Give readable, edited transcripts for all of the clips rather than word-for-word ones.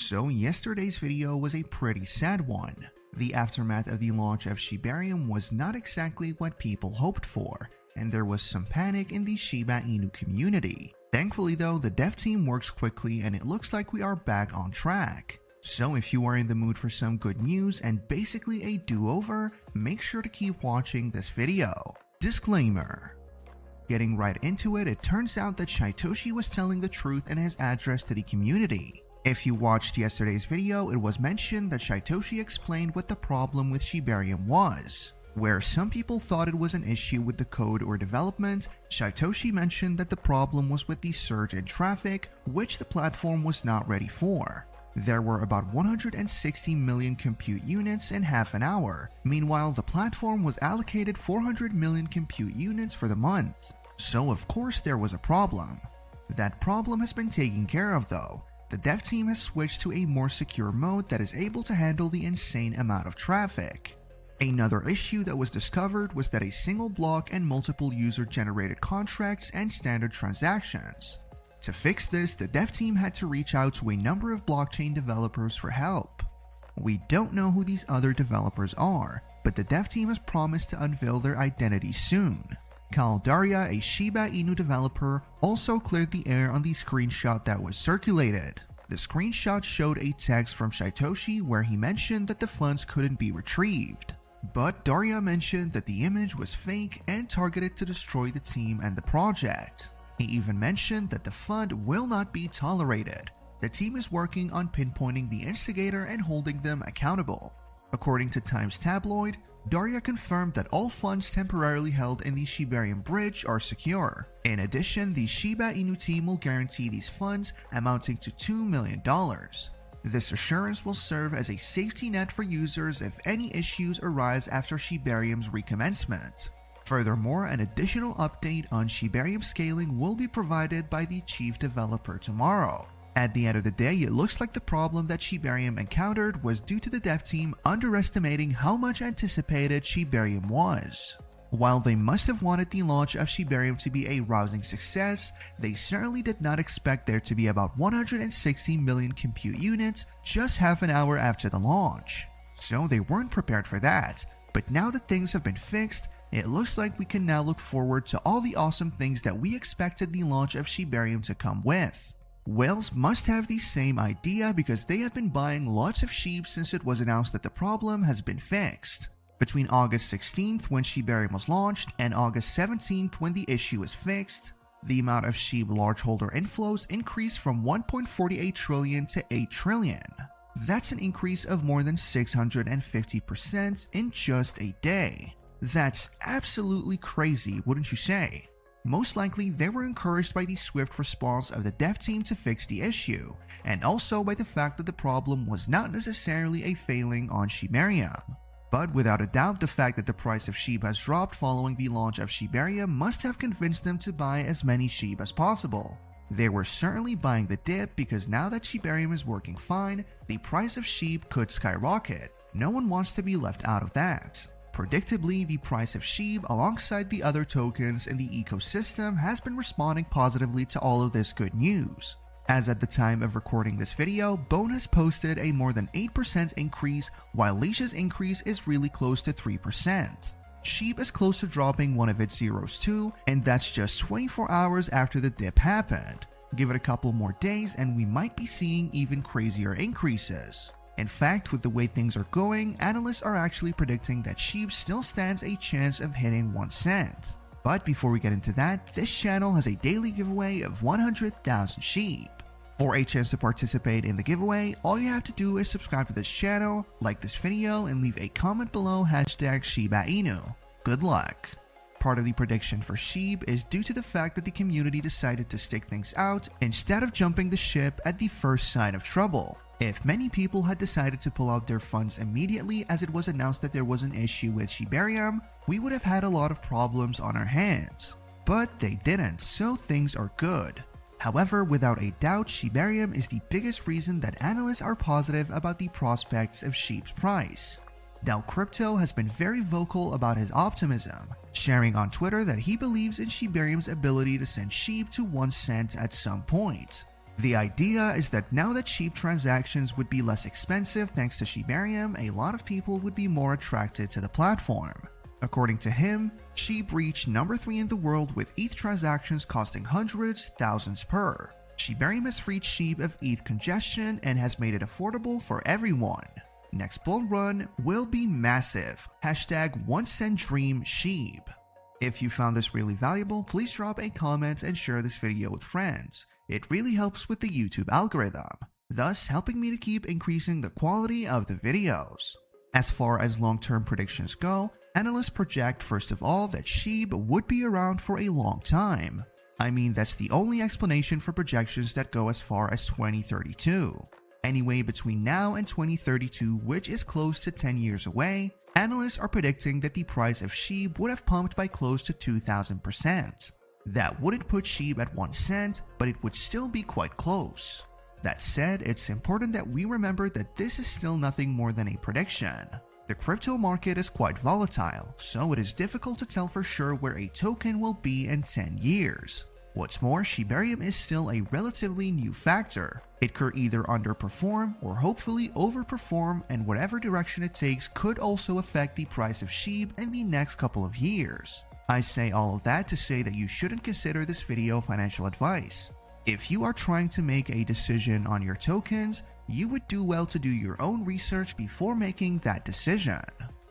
So yesterday's video was a pretty sad one. The aftermath of the launch of Shibarium was not exactly what people hoped for, and there was some panic in the Shiba Inu community. Thankfully though, the dev team works quickly and it looks like we are back on track. So if you are in the mood for some good news and basically a do-over, make sure to keep watching this video. Disclaimer. Getting right into it, it turns out that Shytoshi was telling the truth in his address to the community. If you watched yesterday's video, it was mentioned that Shytoshi explained what the problem with Shibarium was. Where some people thought it was an issue with the code or development, Shytoshi mentioned that the problem was with the surge in traffic, which the platform was not ready for. There were about 160 million compute units in half an hour. Meanwhile, the platform was allocated 400 million compute units for the month. So of course there was a problem. That problem has been taken care of though. The dev team has switched to a more secure mode that is able to handle the insane amount of traffic. Another issue that was discovered was that a single block and multiple user-generated contracts and standard transactions. To fix this, the dev team had to reach out to a number of blockchain developers for help. We don't know who these other developers are, but the dev team has promised to unveil their identity soon. Daria, a Shiba Inu developer, also cleared the air on the screenshot that was circulated. The screenshot showed a text from Shytoshi where he mentioned that the funds couldn't be retrieved. But Daria mentioned that the image was fake and targeted to destroy the team and the project. He even mentioned that the fund will not be tolerated. The team is working on pinpointing the instigator and holding them accountable. According to Times Tabloid, Daria confirmed that all funds temporarily held in the Shibarium bridge are secure. In addition, the Shiba Inu team will guarantee these funds amounting to $2 million. This assurance will serve as a safety net for users if any issues arise after Shibarium's recommencement. Furthermore, an additional update on Shibarium scaling will be provided by the chief developer tomorrow. At the end of the day, it looks like the problem that Shibarium encountered was due to the dev team underestimating how much anticipated Shibarium was. While they must have wanted the launch of Shibarium to be a rousing success, they certainly did not expect there to be about 160 million compute units just half an hour after the launch. So they weren't prepared for that, but now that things have been fixed, it looks like we can now look forward to all the awesome things that we expected the launch of Shibarium to come with. Whales must have the same idea because they have been buying lots of Shib since it was announced that the problem has been fixed. Between August 16th when Shibarium was launched and August 17th when the issue was fixed, the amount of Shib large holder inflows increased from 1.48 trillion to 8 trillion. That's an increase of more than 650% in just a day. That's absolutely crazy, wouldn't you say? Most likely, they were encouraged by the swift response of the dev team to fix the issue, and also by the fact that the problem was not necessarily a failing on Shibarium. But without a doubt, the fact that the price of Shib has dropped following the launch of Shibarium must have convinced them to buy as many Shib as possible. They were certainly buying the dip because now that Shibarium is working fine, the price of Shib could skyrocket. No one wants to be left out of that. Predictably, the price of Shib alongside the other tokens in the ecosystem has been responding positively to all of this good news. As at the time of recording this video, Bone has posted a more than 8% increase while Leash's increase is really close to 3%. Shib is close to dropping one of its zeros too, and that's just 24 hours after the dip happened. Give it a couple more days and we might be seeing even crazier increases. In fact, with the way things are going, analysts are actually predicting that Shib still stands a chance of hitting 1 cent. But before we get into that, this channel has a daily giveaway of 100,000 Shib. For a chance to participate in the giveaway, all you have to do is subscribe to this channel, like this video, and leave a comment below #ShibaInu. Good luck! Part of the prediction for Shib is due to the fact that the community decided to stick things out instead of jumping the ship at the first sign of trouble. If many people had decided to pull out their funds immediately as it was announced that there was an issue with Shibarium, we would have had a lot of problems on our hands. But they didn't, so things are good. However, without a doubt, Shibarium is the biggest reason that analysts are positive about the prospects of Shib's price. Del Crypto has been very vocal about his optimism, sharing on Twitter that he believes in Shibarium's ability to send Shib to 1 cent at some point. The idea is that now that Shib transactions would be less expensive thanks to Shibarium, a lot of people would be more attracted to the platform. According to him, Shib reached number 3 in the world with ETH transactions costing hundreds, thousands per. Shibarium has freed Shib of ETH congestion and has made it affordable for everyone. Next bull run will be massive. Hashtag 1 cent dream Shib. If you found this really valuable, please drop a comment and share this video with friends. It really helps with the YouTube algorithm, thus helping me to keep increasing the quality of the videos. As far as long-term predictions go, analysts project first of all that Shib would be around for a long time. I mean, that's the only explanation for projections that go as far as 2032. Anyway, between now and 2032, which is close to 10 years away, analysts are predicting that the price of Shib would have pumped by close to 2,000%. That wouldn't put Shib at 1 cent, but it would still be quite close. That said, it's important that we remember that this is still nothing more than a prediction. The crypto market is quite volatile, so it is difficult to tell for sure where a token will be in 10 years. What's more, Shibarium is still a relatively new factor. It could either underperform or hopefully overperform, and whatever direction it takes could also affect the price of Shib in the next couple of years. I say all of that to say that you shouldn't consider this video financial advice. If you are trying to make a decision on your tokens, you would do well to do your own research before making that decision.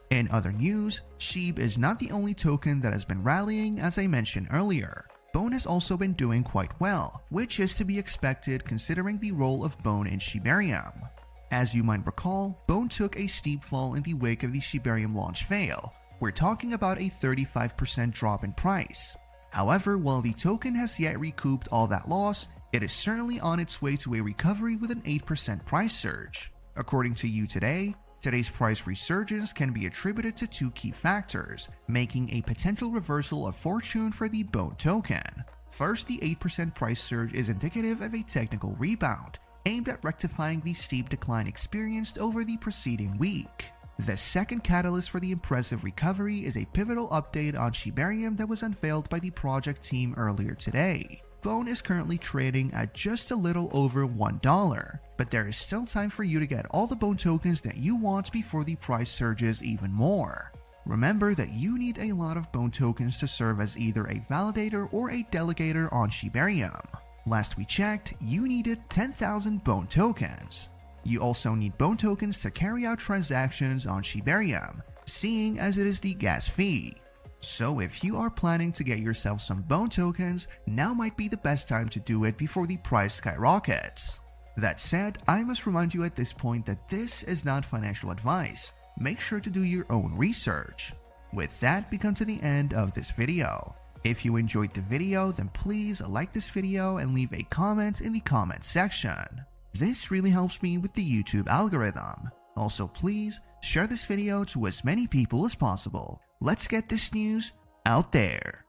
In other news, Shib is not the only token that has been rallying, as I mentioned earlier. Bone has also been doing quite well, which is to be expected considering the role of Bone in Shibarium. As you might recall, Bone took a steep fall in the wake of the Shibarium launch fail. We're talking about a 35% drop in price. However, while the token has yet recouped all that loss, it is certainly on its way to a recovery with an 8% price surge. According to You Today, today's price resurgence can be attributed to 2 key factors, making a potential reversal of fortune for the Bone token. First, the 8% price surge is indicative of a technical rebound, aimed at rectifying the steep decline experienced over the preceding week. The second catalyst for the impressive recovery is a pivotal update on Shibarium that was unveiled by the project team earlier today. Bone is currently trading at just a little over $1, but there is still time for you to get all the Bone tokens that you want before the price surges even more. Remember that you need a lot of Bone tokens to serve as either a validator or a delegator on Shibarium. Last we checked, you needed 10,000 Bone tokens. You also need Bone tokens to carry out transactions on Shibarium, seeing as it is the gas fee. So if you are planning to get yourself some Bone tokens, now might be the best time to do it before the price skyrockets. That said, I must remind you at this point that this is not financial advice. Make sure to do your own research. With that, we come to the end of this video. If you enjoyed the video, then please like this video and leave a comment in the comment section. This really helps me with the YouTube algorithm. Also, please share this video to as many people as possible. Let's get this news out there.